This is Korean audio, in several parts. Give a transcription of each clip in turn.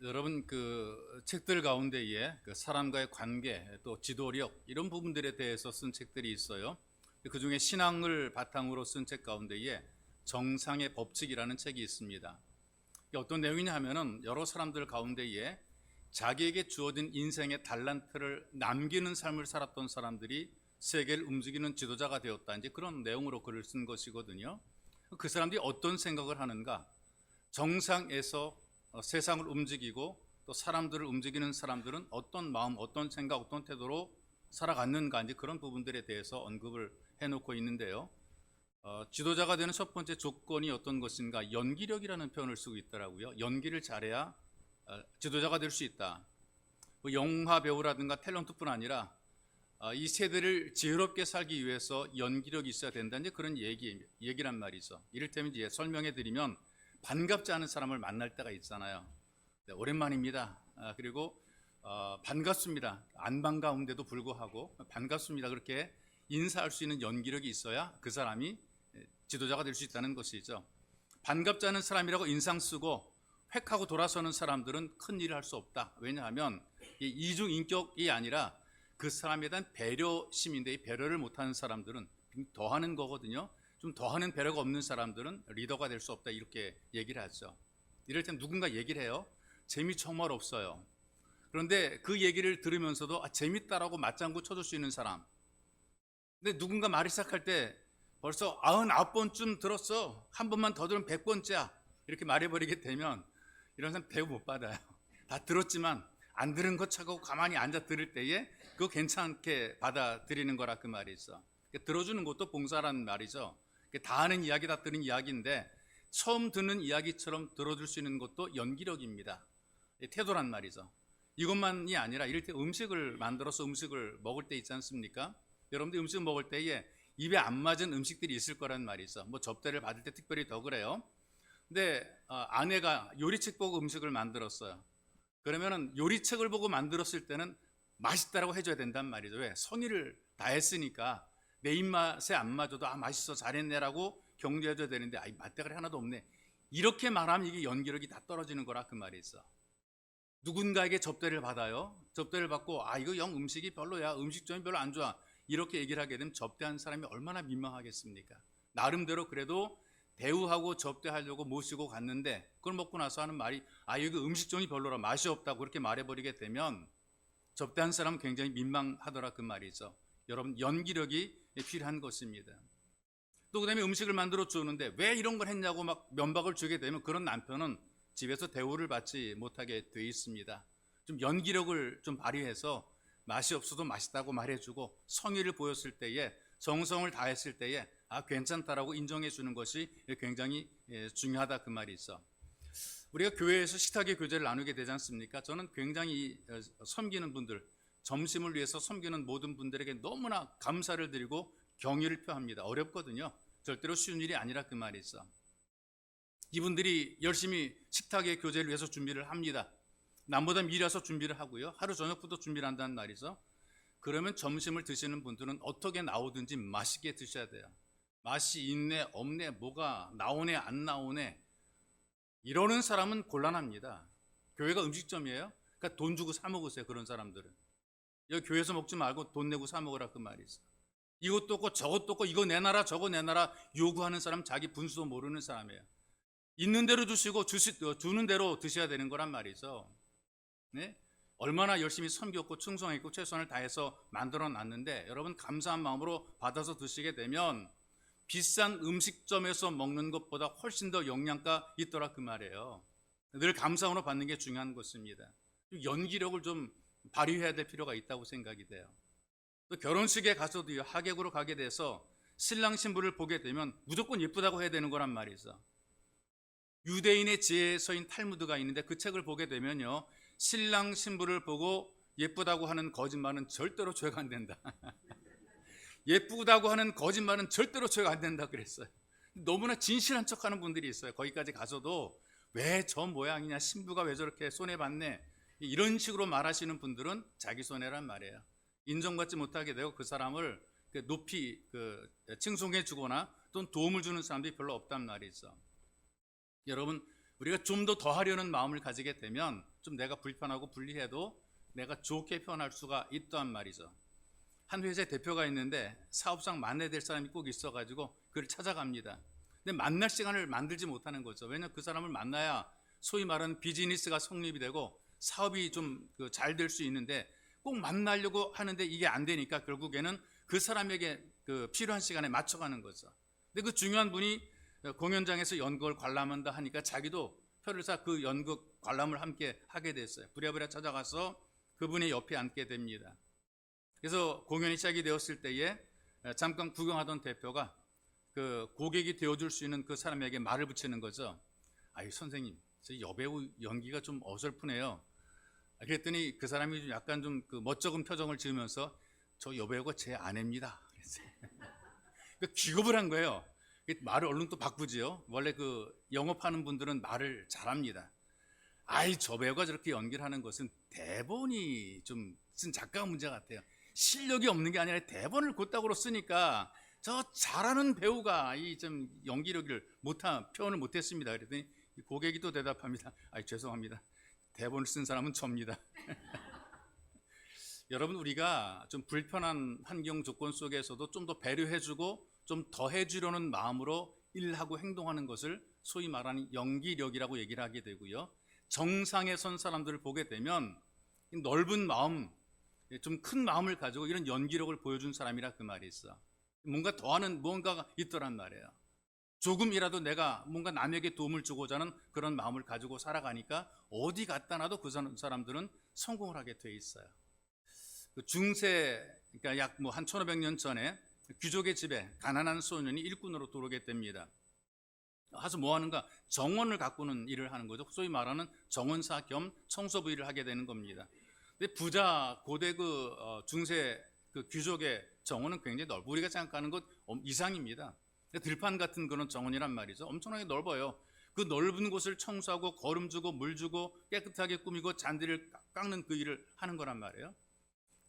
여러분 그 책들 가운데에 그 사람과의 관계 또 지도력 이런 부분들에 대해서 쓴 책들이 있어요. 그 중에 신앙을 바탕으로 쓴 책 가운데에 정상의 법칙이라는 책이 있습니다. 어떤 내용이냐 하면은 여러 사람들 가운데에 자기에게 주어진 인생의 달란트를 남기는 삶을 살았던 사람들이 세계를 움직이는 지도자가 되었다. 이제 그런 내용으로 글을 쓴 것이거든요. 그 사람들이 어떤 생각을 하는가? 정상에서 세상을 움직이고 또 사람들을 움직이는 사람들은 어떤 마음, 어떤 생각, 어떤 태도로 살아갔는가, 이제 그런 부분들에 대해서 언급을 해놓고 있는데요. 지도자가 되는 첫 번째 조건이 어떤 것인가? 연기력이라는 표현을 쓰고 있더라고요. 연기를 잘해야 지도자가 될 수 있다. 뭐 영화 배우라든가 탤런트뿐 아니라 이 세대를 지혜롭게 살기 위해서 연기력이 있어야 된다. 이제 그런 얘기란 말이죠. 이를테면 이제 설명해 드리면 반갑지 않은 사람을 만날 때가 있잖아요. 네, 오랜만입니다. 그리고 반갑습니다. 안 반가운데도 불구하고 반갑습니다. 그렇게 인사할 수 있는 연기력이 있어야 그 사람이 지도자가 될 수 있다는 것이죠. 반갑지 않은 사람이라고 인상 쓰고 획하고 돌아서는 사람들은 큰 일을 할 수 없다. 왜냐하면 이중 인격이 아니라 그 사람에 대한 배려심인데, 이 배려를 못하는 사람들은 더하는 거거든요. 좀 더하는 배려가 없는 사람들은 리더가 될 수 없다, 이렇게 얘기를 하죠. 이럴 땐 누군가 얘기를 해요. 재미 정말 없어요. 그런데 그 얘기를 들으면서도 재밌다라고 맞장구 쳐줄 수 있는 사람. 근데 누군가 말을 시작할 때 벌써 99번쯤 들었어, 한 번만 더 들으면 100번째야, 이렇게 말해버리게 되면 이런 사람 대우 못 받아요. 다 들었지만 안 들은 것 차고 가만히 앉아 들을 때에 그거 괜찮게 받아들이는 거라, 그 말이 있어. 들어주는 것도 봉사라는 말이죠. 다 아는 이야기, 다 들은 이야기인데 처음 듣는 이야기처럼 들어줄 수 있는 것도 연기력입니다. 태도란 말이죠. 이것만이 아니라 이럴 때 음식을 만들어서 음식을 먹을 때 있지 않습니까? 여러분들 음식 먹을 때에 입에 안 맞은 음식들이 있을 거란 말이죠. 뭐 접대를 받을 때 특별히 더 그래요. 근데 아내가 요리책 보고 음식을 만들었어요. 그러면은 요리책을 보고 만들었을 때는 맛있다라고 해줘야 된단 말이죠. 왜? 성의를 다했으니까. 내 입맛에 안 맞아도 맛있어, 잘했네라고 격려해줘야 되는데 맛대가리 하나도 없네, 이렇게 말하면 이게 연기력이 다 떨어지는 거라, 그 말이 있어. 누군가에게 접대를 받아요. 접대를 받고 이거 영 음식이 별로야, 음식점이 별로 안 좋아, 이렇게 얘기를 하게 되면 접대한 사람이 얼마나 민망하겠습니까? 나름대로 그래도 대우하고 접대하려고 모시고 갔는데 그걸 먹고 나서 하는 말이 여기 음식점이 별로라, 맛이 없다고 그렇게 말해버리게 되면 접대한 사람은 굉장히 민망하더라, 그 말이죠. 여러분, 연기력이 필요한 것입니다. 또 그다음에 음식을 만들어 주는데 왜 이런 걸 했냐고 막 면박을 주게 되면 그런 남편은 집에서 대우를 받지 못하게 돼 있습니다. 좀 연기력을 좀 발휘해서 맛이 없어도 맛있다고 말해주고 성의를 보였을 때에, 정성을 다했을 때에 괜찮다라고 인정해 주는 것이 굉장히 중요하다, 그 말이 있어. 우리가 교회에서 식탁의 교제를 나누게 되지 않습니까? 저는 굉장히 섬기는 분들, 점심을 위해서 섬기는 모든 분들에게 너무나 감사를 드리고 경의를 표합니다. 어렵거든요. 절대로 쉬운 일이 아니라, 그 말이 있어. 이분들이 열심히 식탁의 교제를 위해서 준비를 합니다. 남보다 미리 와서 준비를 하고요. 하루 저녁부터 준비를 한다는 말이죠. 그러면 점심을 드시는 분들은 어떻게 나오든지 맛있게 드셔야 돼요. 맛이 있네, 없네, 뭐가 나오네, 안 나오네, 이러는 사람은 곤란합니다. 교회가 음식점이에요? 그러니까 돈 주고 사 먹으세요, 그런 사람들은. 여기 교회에서 먹지 말고 돈 내고 사 먹으라, 그 말이 있어. 이것도 없고 저것도 없고 이거 내놔라 저거 내놔라 요구하는 사람 자기 분수도 모르는 사람이에요. 있는 대로 주시고 주는 대로 드셔야 되는 거란 말이죠. 네? 얼마나 열심히 섬겼고 충성했고 최선을 다해서 만들어 놨는데 여러분, 감사한 마음으로 받아서 드시게 되면 비싼 음식점에서 먹는 것보다 훨씬 더 영양가 있더라, 그 말이에요. 늘 감사함으로 받는 게 중요한 것입니다. 연기력을 좀 발휘해야 될 필요가 있다고 생각이 돼요. 또 결혼식에 가서도요, 하객으로 가게 돼서 신랑 신부를 보게 되면 무조건 예쁘다고 해야 되는 거란 말이죠. 유대인의 지혜서인 탈무드가 있는데 그 책을 보게 되면요, 신랑 신부를 보고 예쁘다고 하는 거짓말은 절대로 죄가 안 된다. 예쁘다고 하는 거짓말은 절대로 죄가 안 된다 그랬어요. 너무나 진실한 척하는 분들이 있어요. 거기까지 가서도 왜 저 모양이냐, 신부가 왜 저렇게 손해봤네, 이런 식으로 말하시는 분들은 자기 손해란 말이에요. 인정받지 못하게 되고 그 사람을 높이 칭송해 주거나 또는 도움을 주는 사람들이 별로 없단 말이죠. 여러분, 우리가 좀 더 더하려는 마음을 가지게 되면 좀 내가 불편하고 불리해도 내가 좋게 표현할 수가 있단 말이죠. 한 회사의 대표가 있는데 사업상 만나야 될 사람이 꼭 있어가지고 그를 찾아갑니다. 근데 만날 시간을 만들지 못하는 거죠. 왜냐하면 그 사람을 만나야 소위 말하는 비즈니스가 성립이 되고 사업이 좀 잘 될 수 있는데 꼭 만나려고 하는데 이게 안 되니까 결국에는 그 사람에게 그 필요한 시간에 맞춰가는 거죠. 근데 그 중요한 분이 공연장에서 연극을 관람한다 하니까 자기도 표를 사 그 연극 관람을 함께 하게 됐어요. 부랴부랴 찾아가서 그분의 옆에 앉게 됩니다. 그래서 공연이 시작이 되었을 때에 잠깐 구경하던 대표가 그 고객이 되어줄 수 있는 그 사람에게 말을 붙이는 거죠. 아이 선생님, 저 여배우 연기가 좀 어설프네요. 그랬더니 그 사람이 좀 약간 좀 그 멋쩍은 표정을 지으면서 저 여배우가 제 아내입니다. 그 기겁을 한 거예요. 말을 얼른 또 바꾸지요. 원래 그 영업하는 분들은 말을 잘합니다. 아이 저 배우가 저렇게 연기를 하는 것은 대본이 좀 쓴 작가가 문제 같아요. 실력이 없는 게 아니라 대본을 곧다구로 쓰니까 저 잘하는 배우가 이 좀 연기력을 표현을 못했습니다. 그랬더니 고객이 또 대답합니다. 아이 죄송합니다. 대본을 쓴 사람은 접니다. 여러분 우리가 좀 불편한 환경 조건 속에서도 좀 더 배려해주고 좀 더 해주려는 마음으로 일하고 행동하는 것을 소위 말하는 연기력이라고 얘기를 하게 되고요. 정상에 선 사람들을 보게 되면 넓은 마음, 좀 큰 마음을 가지고 이런 연기력을 보여준 사람이라 그 말이 있어. 뭔가 더하는 무언가가 있더란 말이에요. 조금이라도 내가 뭔가 남에게 도움을 주고자 하는 그런 마음을 가지고 살아가니까 어디 갖다 놔도 그 사람들은 성공을 하게 돼 있어요. 그 중세, 그러니까 약 뭐 한 1500년 전에 귀족의 집에 가난한 소년이 일꾼으로 들어오게 됩니다. 가서 뭐 하는가? 정원을 가꾸는 일을 하는 거죠. 소위 말하는 정원사 겸 청소부 일을 하게 되는 겁니다. 근데 부자 고대 중세 그 귀족의 정원은 굉장히 넓고 우리가 생각하는 것 이상입니다. 들판 같은 그런 정원이란 말이죠. 엄청나게 넓어요. 그 넓은 곳을 청소하고 거름 주고 물 주고 깨끗하게 꾸미고 잔디를 깎는 그 일을 하는 거란 말이에요.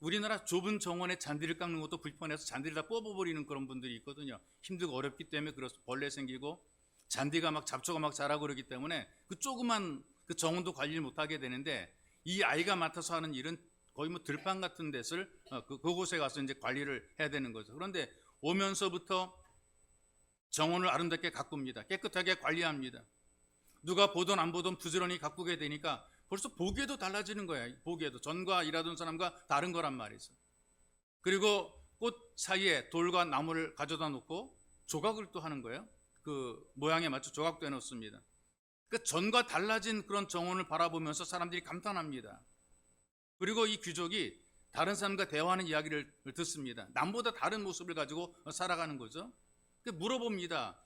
우리나라 좁은 정원에 잔디를 깎는 것도 불편해서 잔디를 다 뽑아버리는 그런 분들이 있거든요. 힘들고 어렵기 때문에 벌레 생기고 잔디가 막 잡초가 막 자라고 그러기 때문에 그 조그만 그 정원도 관리를 못하게 되는데 이 아이가 맡아서 하는 일은 거의 뭐 들판 같은 데를 그곳에 가서 이제 관리를 해야 되는 거죠. 그런데 오면서부터 정원을 아름답게 가꿉니다. 깨끗하게 관리합니다. 누가 보던 안 보던 부지런히 가꾸게 되니까 벌써 보기에도 달라지는 거야. 보기에도 전과 일하던 사람과 다른 거란 말이죠. 그리고 꽃 사이에 돌과 나무를 가져다 놓고 조각을 또 하는 거예요. 그 모양에 맞춰 조각도 해놓습니다. 그 전과 달라진 그런 정원을 바라보면서 사람들이 감탄합니다. 그리고 이 귀족이 다른 사람과 대화하는 이야기를 듣습니다. 남보다 다른 모습을 가지고 살아가는 거죠. 물어봅니다.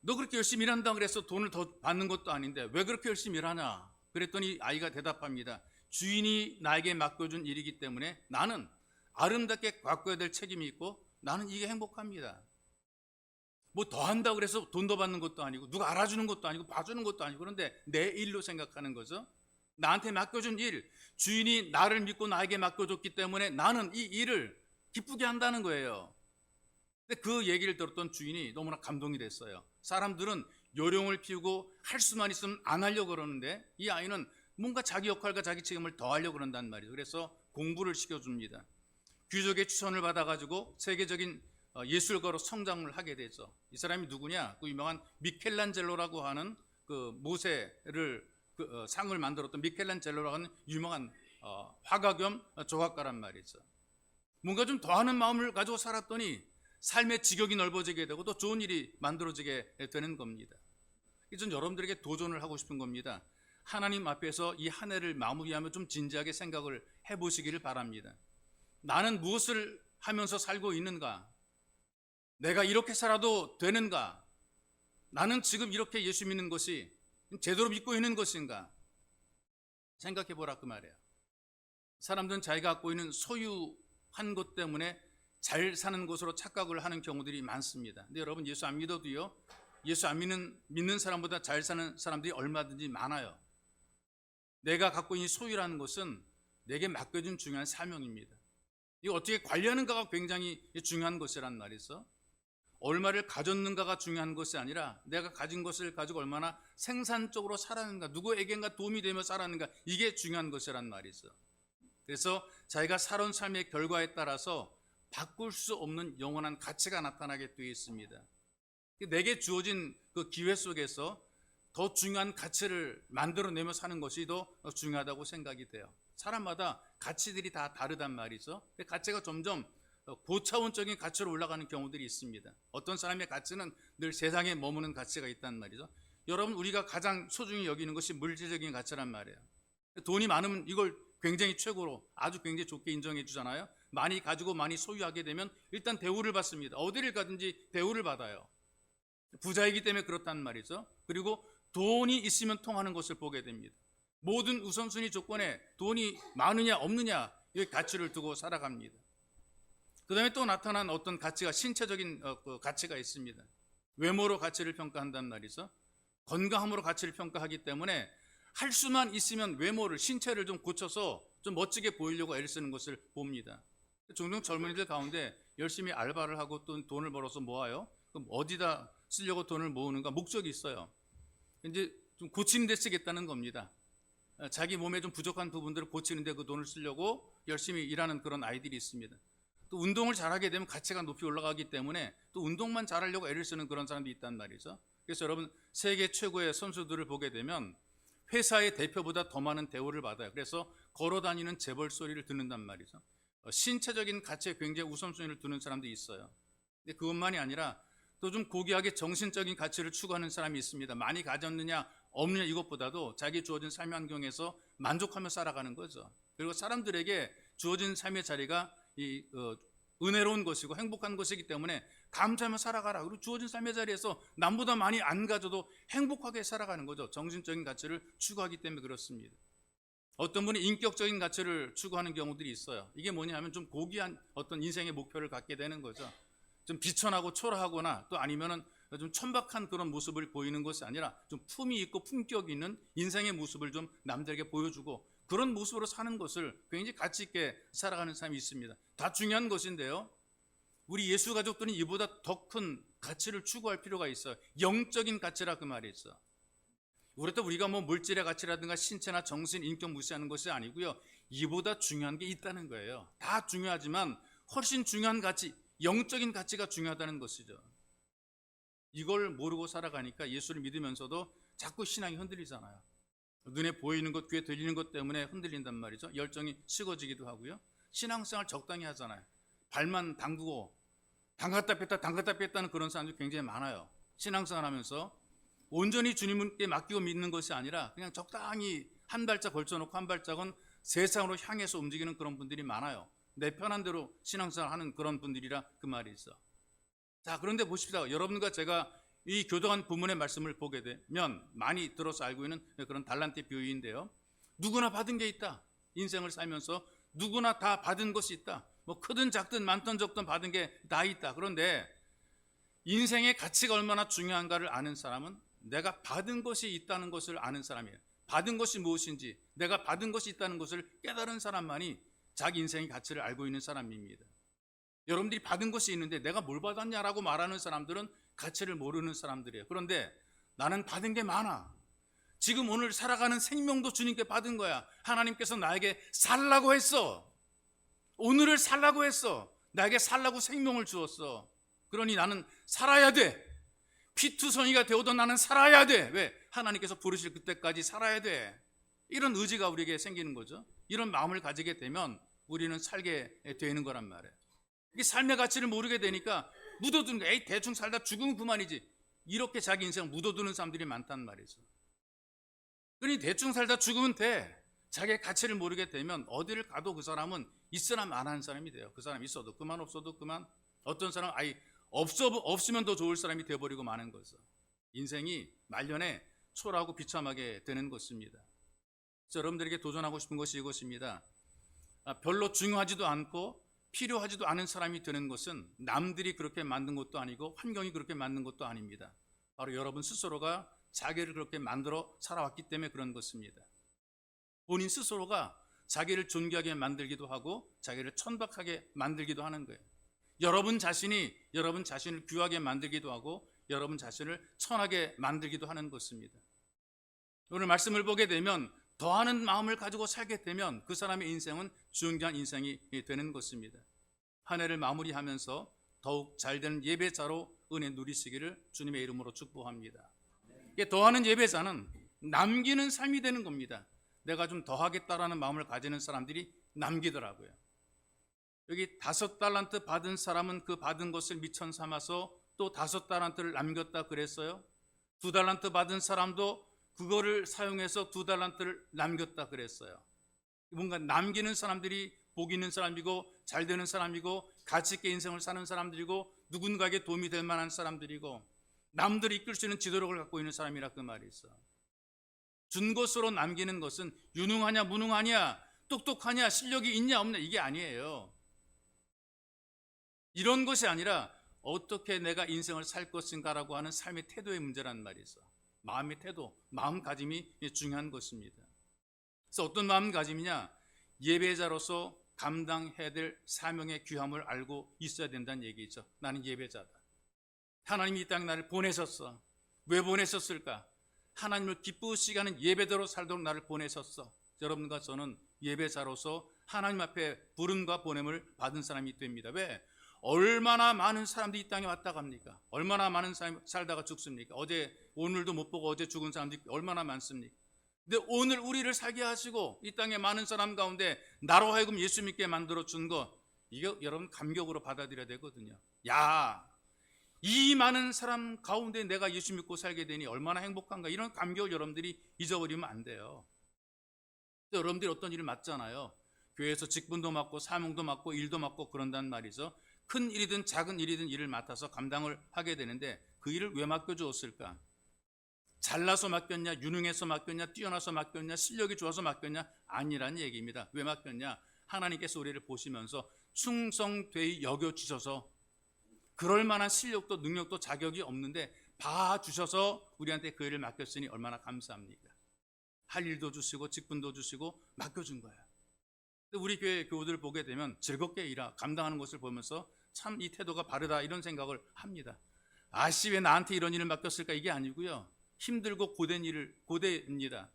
너 그렇게 열심히 일한다 그래서 돈을 더 받는 것도 아닌데 왜 그렇게 열심히 일하냐? 그랬더니 아이가 대답합니다. 주인이 나에게 맡겨준 일이기 때문에 나는 아름답게 가꿔야 될 책임이 있고 나는 이게 행복합니다. 뭐 더 한다고 그래서 돈 더 받는 것도 아니고 누가 알아주는 것도 아니고 봐주는 것도 아니고 그런데 내 일로 생각하는 거죠. 나한테 맡겨준 일, 주인이 나를 믿고 나에게 맡겨줬기 때문에 나는 이 일을 기쁘게 한다는 거예요. 근데 그 얘기를 들었던 주인이 너무나 감동이 됐어요. 사람들은 요령을 피우고 할 수만 있으면 안 하려고 그러는데 이 아이는 뭔가 자기 역할과 자기 책임을 더 하려고 그런단 말이에요. 그래서 공부를 시켜줍니다. 귀족의 추천을 받아가지고 세계적인 예술가로 성장을 하게 되죠. 이 사람이 누구냐? 그 유명한 미켈란젤로라고 하는 그 모세를 상을 만들었던 미켈란젤로라고 하는 유명한 화가 겸 조각가란 말이죠. 뭔가 좀 더하는 마음을 가지고 살았더니 삶의 지경이 넓어지게 되고 또 좋은 일이 만들어지게 되는 겁니다. 이전 여러분들에게 도전을 하고 싶은 겁니다. 하나님 앞에서 이 한 해를 마무리하며 좀 진지하게 생각을 해보시기를 바랍니다. 나는 무엇을 하면서 살고 있는가? 내가 이렇게 살아도 되는가? 나는 지금 이렇게 예수 믿는 것이 제대로 믿고 있는 것인가? 생각해 보라 그 말이에요. 사람들은 자기가 갖고 있는 소유한 것 때문에 잘 사는 것으로 착각을 하는 경우들이 많습니다. 근데 여러분 예수 안 믿어도요. 예수 안 믿는 사람보다 잘 사는 사람들이 얼마든지 많아요. 내가 갖고 있는 소유라는 것은 내게 맡겨준 중요한 사명입니다. 이거 어떻게 관리하는가가 굉장히 중요한 것이란 말이죠. 얼마를 가졌는가가 중요한 것이 아니라 내가 가진 것을 가지고 얼마나 생산적으로 살았는가, 누구에게인가 도움이 되며 살았는가, 이게 중요한 것이란 말이죠. 그래서 자기가 살아온 삶의 결과에 따라서 바꿀 수 없는 영원한 가치가 나타나게 되어 있습니다. 내게 주어진 그 기회 속에서 더 중요한 가치를 만들어내며 사는 것이 더 중요하다고 생각이 돼요. 사람마다 가치들이 다 다르단 말이죠. 가치가 점점 고차원적인 가치로 올라가는 경우들이 있습니다. 어떤 사람의 가치는 늘 세상에 머무는 가치가 있단 말이죠. 여러분, 우리가 가장 소중히 여기는 것이 물질적인 가치란 말이에요. 돈이 많으면 이걸 굉장히 최고로 아주 굉장히 좋게 인정해 주잖아요. 많이 가지고 많이 소유하게 되면 일단 대우를 받습니다. 어디를 가든지 대우를 받아요. 부자이기 때문에 그렇단 말이죠. 그리고 돈이 있으면 통하는 것을 보게 됩니다. 모든 우선순위 조건에 돈이 많으냐 없느냐 이 가치를 두고 살아갑니다. 그 다음에 또 나타난 어떤 가치가 신체적인 가치가 있습니다. 외모로 가치를 평가한단 말이죠. 건강함으로 가치를 평가하기 때문에 할 수만 있으면 외모를, 신체를 좀 고쳐서 좀 멋지게 보이려고 애를 쓰는 것을 봅니다. 종종 젊은이들 가운데 열심히 알바를 하고 또 돈을 벌어서 모아요. 그럼 어디다 쓰려고 돈을 모으는가? 목적이 있어요. 이제 좀 고치는 데 쓰겠다는 겁니다. 자기 몸에 좀 부족한 부분들을 고치는 데 그 돈을 쓰려고 열심히 일하는 그런 아이들이 있습니다. 또 운동을 잘하게 되면 가치가 높이 올라가기 때문에 또 운동만 잘하려고 애를 쓰는 그런 사람도 있단 말이죠. 그래서 여러분, 세계 최고의 선수들을 보게 되면 회사의 대표보다 더 많은 대우를 받아요. 그래서 걸어다니는 재벌 소리를 듣는단 말이죠. 신체적인 가치에 굉장히 우선순위를 두는 사람도 있어요. 근데 그것만이 아니라 또 좀 고귀하게 정신적인 가치를 추구하는 사람이 있습니다. 많이 가졌느냐 없느냐 이것보다도 자기 주어진 삶의 환경에서 만족하며 살아가는 거죠. 그리고 사람들에게 주어진 삶의 자리가 은혜로운 것이고 행복한 것이기 때문에 감사하며 살아가라. 그리고 주어진 삶의 자리에서 남보다 많이 안 가져도 행복하게 살아가는 거죠. 정신적인 가치를 추구하기 때문에 그렇습니다. 어떤 분이 인격적인 가치를 추구하는 경우들이 있어요. 이게 뭐냐면 좀 고귀한 어떤 인생의 목표를 갖게 되는 거죠. 좀 비천하고 초라하거나 또 아니면은 좀 천박한 그런 모습을 보이는 것이 아니라 좀 품이 있고 품격 있는 인생의 모습을 좀 남들에게 보여주고 그런 모습으로 사는 것을 굉장히 가치 있게 살아가는 사람이 있습니다. 다 중요한 것인데요. 우리 예수 가족들은 이보다 더 큰 가치를 추구할 필요가 있어요. 영적인 가치라 그 말이 있어. 우리가 뭐 물질의 가치라든가 신체나 정신, 인격 무시하는 것이 아니고요. 이보다 중요한 게 있다는 거예요. 다 중요하지만 훨씬 중요한 가치, 영적인 가치가 중요하다는 것이죠. 이걸 모르고 살아가니까 예수를 믿으면서도 자꾸 신앙이 흔들리잖아요. 눈에 보이는 것, 귀에 들리는 것 때문에 흔들린단 말이죠. 열정이 식어지기도 하고요. 신앙생활 적당히 하잖아요. 발만 담그고 담갔다 뺐다는 그런 사람들이 굉장히 많아요. 신앙생활 하면서 온전히 주님께 맡기고 믿는 것이 아니라 그냥 적당히 한 발짝 걸쳐놓고 한 발짝은 세상으로 향해서 움직이는 그런 분들이 많아요. 내 편한 대로 신앙생활 하는 그런 분들이라 그 말이 있어. 자, 그런데 보십시다. 여러분과 제가 이 교도관 부문의 말씀을 보게 되면 많이 들어서 알고 있는 그런 달란트 비유인데요. 누구나 받은 게 있다. 인생을 살면서 누구나 다 받은 것이 있다. 뭐 크든 작든 많든 적든 받은 게 다 있다. 그런데 인생의 가치가 얼마나 중요한가를 아는 사람은 내가 받은 것이 있다는 것을 아는 사람이에요. 받은 것이 무엇인지, 내가 받은 것이 있다는 것을 깨달은 사람만이 자기 인생의 가치를 알고 있는 사람입니다. 여러분들이 받은 것이 있는데 내가 뭘 받았냐라고 말하는 사람들은 가치를 모르는 사람들이에요. 그런데 나는 받은 게 많아. 지금 오늘 살아가는 생명도 주님께 받은 거야. 하나님께서 나에게 살라고 했어. 오늘을 살라고 했어. 나에게 살라고 생명을 주었어. 그러니 나는 살아야 돼. 피투성이가 되어도 나는 살아야 돼. 왜? 하나님께서 부르실 그때까지 살아야 돼. 이런 의지가 우리에게 생기는 거죠. 이런 마음을 가지게 되면 우리는 살게 되는 거란 말이에요. 이게 삶의 가치를 모르게 되니까 묻어두는 거야. 에이, 대충 살다 죽으면 그만이지. 이렇게 자기 인생을 묻어두는 사람들이 많단 말이죠. 그러니 대충 살다 죽으면 돼. 자기의 가치를 모르게 되면 어디를 가도 그 사람은 있으나 마나한 사람이 돼요. 그 사람 있어도 그만, 없어도 그만. 어떤 사람은 없으면 더 좋을 사람이 되어버리고 마는 거죠. 인생이 말년에 초라하고 비참하게 되는 것입니다. 그래서 여러분들에게 도전하고 싶은 것이 이것입니다. 별로 중요하지도 않고 필요하지도 않은 사람이 되는 것은 남들이 그렇게 만든 것도 아니고 환경이 그렇게 만든 것도 아닙니다. 바로 여러분 스스로가 자기를 그렇게 만들어 살아왔기 때문에 그런 것입니다. 본인 스스로가 자기를 존귀하게 만들기도 하고 자기를 천박하게 만들기도 하는 거예요. 여러분 자신을 귀하게 만들기도 하고 여러분 자신을 천하게 만들기도 하는 것입니다. 오늘 말씀을 보게 되면 더하는 마음을 가지고 살게 되면 그 사람의 인생은 중요한 인생이 되는 것입니다. 한 해를 마무리하면서 더욱 잘되는 예배자로 은혜 누리시기를 주님의 이름으로 축복합니다. 더하는 예배자는 남기는 삶이 되는 겁니다. 내가 좀 더하겠다라는 마음을 가지는 사람들이 남기더라고요. 여기 5달란트 받은 사람은 그 받은 것을 미천 삼아서 또 5달란트를 남겼다 그랬어요. 2달란트 받은 사람도 그거를 사용해서 2달란트를 남겼다 그랬어요. 뭔가 남기는 사람들이 복 있는 사람이고 잘 되는 사람이고 가치 있게 인생을 사는 사람들이고 누군가에게 도움이 될 만한 사람들이고 남들이 이끌 수 있는 지도력을 갖고 있는 사람이라 그 말이 있어. 준 것으로 남기는 것은 유능하냐 무능하냐 똑똑하냐 실력이 있냐 없냐 이게 아니에요. 이런 것이 아니라 어떻게 내가 인생을 살 것인가라고 하는 삶의 태도의 문제란 말이 있어. 마음의 태도, 마음가짐이 중요한 것입니다. 그래서 어떤 마음가짐이냐? 예배자로서 감당해야 될 사명의 귀함을 알고 있어야 된다는 얘기죠. 나는 예배자다. 하나님이 이 땅에 나를 보내셨어. 왜 보내셨을까? 하나님을 기쁘시게 하는 예배대로 살도록 나를 보내셨어. 여러분과 저는 예배자로서 하나님 앞에 부름과 보냄을 받은 사람이 됩니다. 왜? 얼마나 많은 사람들이 이 땅에 왔다 갑니까? 얼마나 많은 사람이 살다가 죽습니까? 오늘도 못 보고 어제 죽은 사람들이 얼마나 많습니까? 근데 오늘 우리를 살게 하시고 이 땅에 많은 사람 가운데 나로 하여금 예수 믿게 만들어 준 거, 이거 여러분 감격으로 받아들여야 되거든요. 야, 이 많은 사람 가운데 내가 예수 믿고 살게 되니 얼마나 행복한가, 이런 감격을 여러분들이 잊어버리면 안 돼요. 여러분들이 어떤 일을 맡잖아요. 교회에서 직분도 맡고 사명도 맡고 일도 맡고 그런단 말이죠. 큰 일이든 작은 일이든 일을 맡아서 감당을 하게 되는데 그 일을 왜 맡겨주었을까? 잘나서 맡겼냐, 유능해서 맡겼냐, 뛰어나서 맡겼냐, 실력이 좋아서 맡겼냐? 아니란 얘기입니다. 왜 맡겼냐? 하나님께서 우리를 보시면서 충성되이 여겨주셔서 그럴 만한 실력도 능력도 자격이 없는데 봐주셔서 우리한테 그 일을 맡겼으니 얼마나 감사합니까? 할 일도 주시고 직분도 주시고 맡겨준 거예요. 우리 교회 교우들 보게 되면 즐겁게 감당하는 것을 보면서 참 이 태도가 바르다 이런 생각을 합니다. 아씨 왜 나한테 이런 일을 맡겼을까? 이게 아니고요. 힘들고 고대입니다.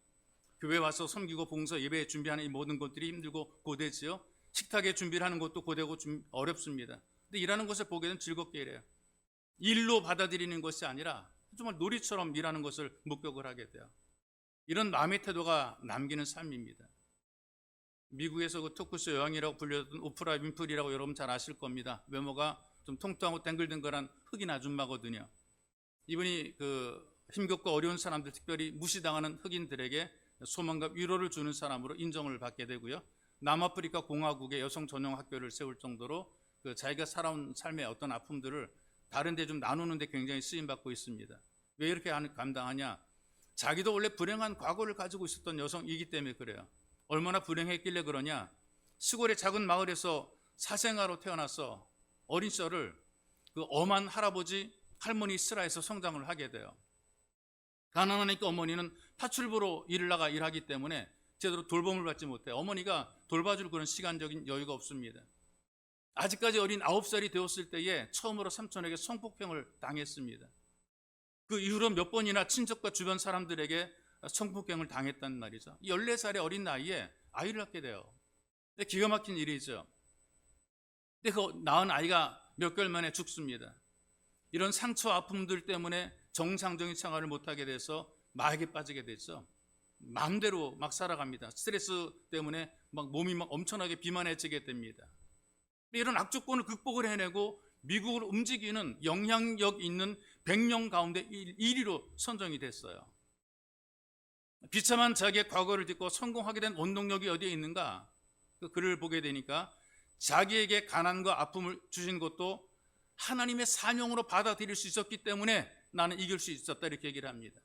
교회 와서 섬기고 봉사 예배 준비하는 이 모든 것들이 힘들고 고대지요. 식탁에 준비를 하는 것도 고되고 좀 어렵습니다. 근데 일하는 것을 보게 되면 즐겁게 일해요. 일로 받아들이는 것이 아니라 정말 놀이처럼 일하는 것을 목격을 하게 돼요. 이런 마음의 태도가 남기는 삶입니다. 미국에서 그 토크쇼 여왕이라고 불렸던 오프라 윈프리라고 여러분 잘 아실 겁니다. 외모가 좀 통통하고 댕글댕글한 흑인 아줌마거든요. 이분이 그 힘겹고 어려운 사람들, 특별히 무시당하는 흑인들에게 소망과 위로를 주는 사람으로 인정을 받게 되고요. 남아프리카 공화국의 여성 전용 학교를 세울 정도로 그 자기가 살아온 삶의 어떤 아픔들을 다른 데 좀 나누는데 굉장히 쓰임받고 있습니다. 왜 이렇게 감당하냐? 자기도 원래 불행한 과거를 가지고 있었던 여성이기 때문에 그래요. 얼마나 불행했길래 그러냐? 시골의 작은 마을에서 사생아로 태어나서 어린 시절을 그 엄한 할아버지, 할머니 슬하에서 성장을 하게 돼요. 가난하니까 어머니는 파출부로 일하기 때문에 제대로 돌봄을 받지 못해요. 어머니가 돌봐줄 그런 시간적인 여유가 없습니다. 아직까지 어린 9살이 되었을 때에 처음으로 삼촌에게 성폭행을 당했습니다. 그 이후로 몇 번이나 친척과 주변 사람들에게 성폭행을 당했단 말이죠. 14살의 어린 나이에 아이를 낳게 돼요. 기가 막힌 일이죠. 근데 그 낳은 아이가 몇 개월 만에 죽습니다. 이런 상처 아픔들 때문에 정상적인 생활을 못하게 돼서 마약에 빠지게 됐죠. 마음대로 막 살아갑니다. 스트레스 때문에 막 몸이 막 엄청나게 비만해지게 됩니다. 이런 악조건을 극복을 해내고 미국을 움직이는 영향력 있는 100명 가운데 1위로 선정이 됐어요. 비참한 자기의 과거를 딛고 성공하게 된 원동력이 어디에 있는가? 그 글을 보게 되니까 자기에게 가난과 아픔을 주신 것도 하나님의 사명으로 받아들일 수 있었기 때문에 나는 이길 수 있었다, 이렇게 얘기를 합니다.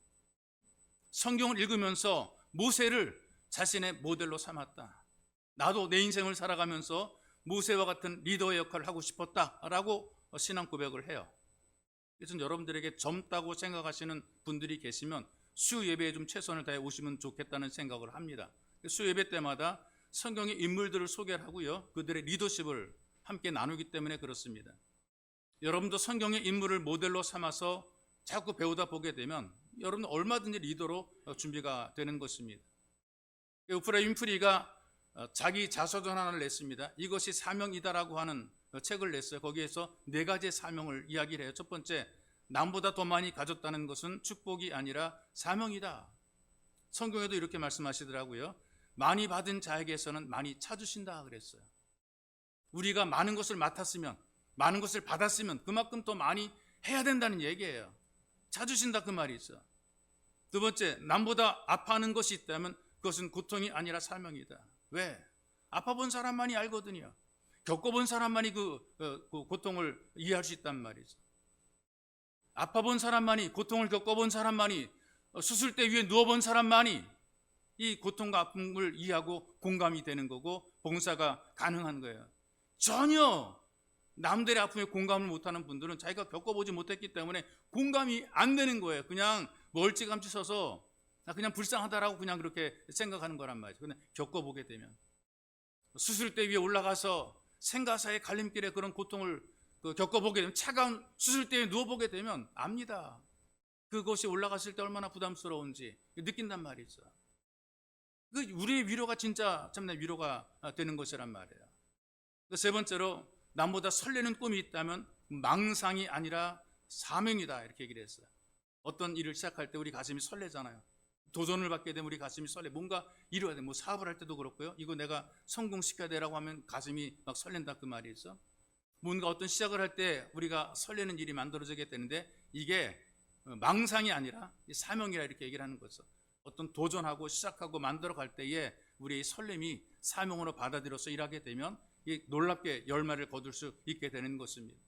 성경을 읽으면서 모세를 자신의 모델로 삼았다. 나도 내 인생을 살아가면서 모세와 같은 리더의 역할을 하고 싶었다라고 신앙 고백을 해요. 그래서 여러분들에게 젊다고 생각하시는 분들이 계시면 수 예배에 좀 최선을 다해 오시면 좋겠다는 생각을 합니다. 수 예배 때마다 성경의 인물들을 소개를 하고요, 그들의 리더십을 함께 나누기 때문에 그렇습니다. 여러분도 성경의 인물을 모델로 삼아서 자꾸 배우다 보게 되면 여러분 얼마든지 리더로 준비가 되는 것입니다. 오프라 윈프리가 자기 자서전 하나를 냈습니다. 이것이 사명이다라고 하는 책을 냈어요. 거기에서 4가지의 사명을 이야기를 해요. 첫 번째, 남보다 더 많이 가졌다는 것은 축복이 아니라 사명이다. 성경에도 이렇게 말씀하시더라고요. 많이 받은 자에게서는 많이 찾으신다 그랬어요. 우리가 많은 것을 맡았으면, 많은 것을 받았으면 그만큼 더 많이 해야 된다는 얘기예요. 찾으신다 그 말이 있어. 두 번째, 남보다 아파하는 것이 있다면 그것은 고통이 아니라 사명이다. 왜? 아파본 사람만이 알거든요. 겪어본 사람만이 그 고통을 이해할 수 있단 말이죠. 아파본 사람만이, 고통을 겪어본 사람만이, 수술대 위에 누워본 사람만이 이 고통과 아픔을 이해하고 공감이 되는 거고 봉사가 가능한 거예요. 전혀 남들의 아픔에 공감을 못하는 분들은 자기가 겪어보지 못했기 때문에 공감이 안 되는 거예요. 그냥 멀찌감치 서서 그냥 불쌍하다라고 그냥 그렇게 생각하는 거란 말이죠. 근데 겪어보게 되면 수술대 위에 올라가서 생가사의 갈림길에 그런 고통을 겪어보게 되면, 차가운 수술대에 누워보게 되면 압니다. 그것이 올라갔을 때 얼마나 부담스러운지 느낀단 말이죠. 우리의 위로가 진짜 참된 위로가 되는 것이란 말이에요. 세 번째로, 남보다 설레는 꿈이 있다면 망상이 아니라 사명이다 이렇게 얘기를 했어요. 어떤 일을 시작할 때 우리 가슴이 설레잖아요. 도전을 받게 되면 우리 가슴이 설레. 뭔가 이루어야 돼. 뭐 사업을 할 때도 그렇고요. 이거 내가 성공시켜야 되라고 하면 가슴이 막 설렌다 그 말이 있어. 뭔가 어떤 시작을 할 때 우리가 설레는 일이 만들어지게 되는데 이게 망상이 아니라 사명이라 이렇게 얘기를 하는 거죠. 어떤 도전하고 시작하고 만들어 갈 때에 우리의 설렘이 사명으로 받아들여서 일하게 되면 놀랍게 열매를 거둘 수 있게 되는 것입니다.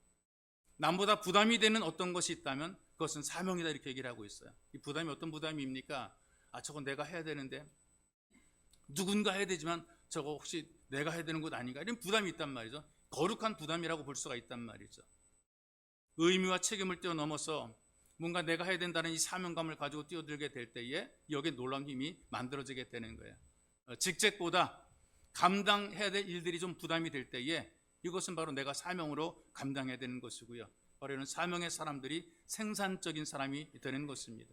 남보다 부담이 되는 어떤 것이 있다면 그것은 사명이다 이렇게 얘기를 하고 있어요. 이 부담이 어떤 부담입니까? 저건 내가 해야 되는데, 누군가 해야 되지만 저거 혹시 내가 해야 되는 것 아닌가, 이런 부담이 있단 말이죠. 거룩한 부담이라고 볼 수가 있단 말이죠. 의미와 책임을 뛰어넘어서 뭔가 내가 해야 된다는 이 사명감을 가지고 뛰어들게 될 때에 여기에 놀라운 힘이 만들어지게 되는 거예요. 직책보다 감당해야 될 일들이 좀 부담이 될 때에 이것은 바로 내가 사명으로 감당해야 되는 것이고요. 바로 이런 사명의 사람들이 생산적인 사람이 되는 것입니다.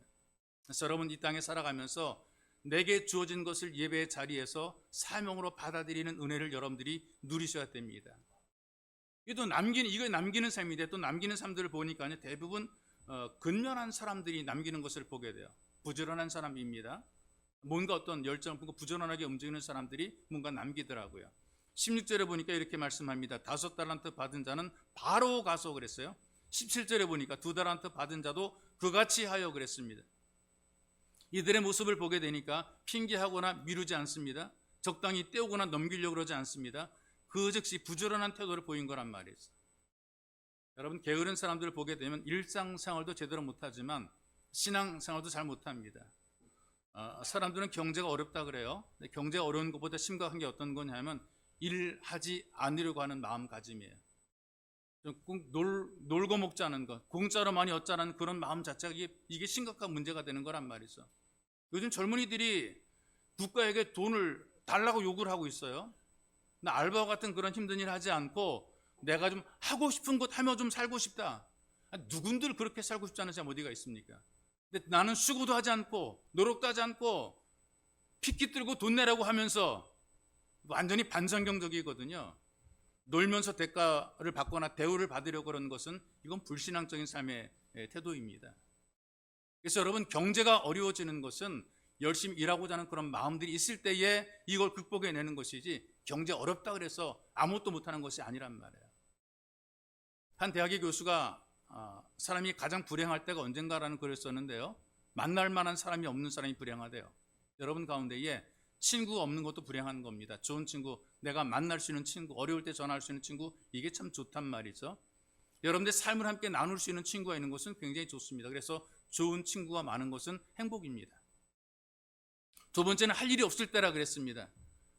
그래서 여러분, 이 땅에 살아가면서 내게 주어진 것을 예배의 자리에서 사명으로 받아들이는 은혜를 여러분들이 누리셔야 됩니다. 이거 남기는 삶인데, 또 남기는 삶들을 보니까 대부분 근면한 사람들이 남기는 것을 보게 돼요. 부지런한 사람입니다. 뭔가 어떤 열정을 보고 부지런하게 움직이는 사람들이 뭔가 남기더라고요. 16절에 보니까 이렇게 말씀합니다. 5달란트 받은 자는 바로 가서 그랬어요. 17절에 보니까 2달란트 받은 자도 그같이 하여 그랬습니다. 이들의 모습을 보게 되니까 핑계하거나 미루지 않습니다. 적당히 떼우거나 넘기려고 그러지 않습니다. 그 즉시 부지런한 태도를 보인 거란 말이죠. 여러분, 게으른 사람들을 보게 되면 일상생활도 제대로 못하지만 신앙생활도 잘 못합니다. 사람들은 경제가 어렵다 그래요. 근데 경제가 어려운 것보다 심각한 게 어떤 거냐면 일하지 않으려고 하는 마음가짐이에요. 놀고 먹자는 것, 공짜로 많이 얻자는 그런 마음 자체가 이게 심각한 문제가 되는 거란 말이죠. 요즘 젊은이들이 국가에게 돈을 달라고 요구를 하고 있어요. 나 알바와 같은 그런 힘든 일 하지 않고 내가 좀 하고 싶은 것 하며 좀 살고 싶다. 누군들 그렇게 살고 싶지 않은 사람 어디가 있습니까? 근데 나는 수고도 하지 않고 노력도 하지 않고 핏기 들고 돈 내라고 하면서 완전히 반성경적이거든요. 놀면서 대가를 받거나 대우를 받으려고 그러는 것은 이건 불신앙적인 삶의 태도입니다. 그래서 여러분, 경제가 어려워지는 것은 열심히 일하고자 하는 그런 마음들이 있을 때에 이걸 극복해내는 것이지, 경제 어렵다 그래서 아무것도 못하는 것이 아니란 말이에요. 한 대학의 교수가 사람이 가장 불행할 때가 언젠가라는 글을 썼는데요, 만날 만한 사람이 없는 사람이 불행하대요. 여러분 가운데에 친구가 없는 것도 불행한 겁니다. 좋은 친구, 내가 만날 수 있는 친구, 어려울 때 전화할 수 있는 친구, 이게 참 좋단 말이죠. 여러분들 삶을 함께 나눌 수 있는 친구가 있는 것은 굉장히 좋습니다. 그래서 좋은 친구가 많은 것은 행복입니다. 두 번째는 할 일이 없을 때라 그랬습니다.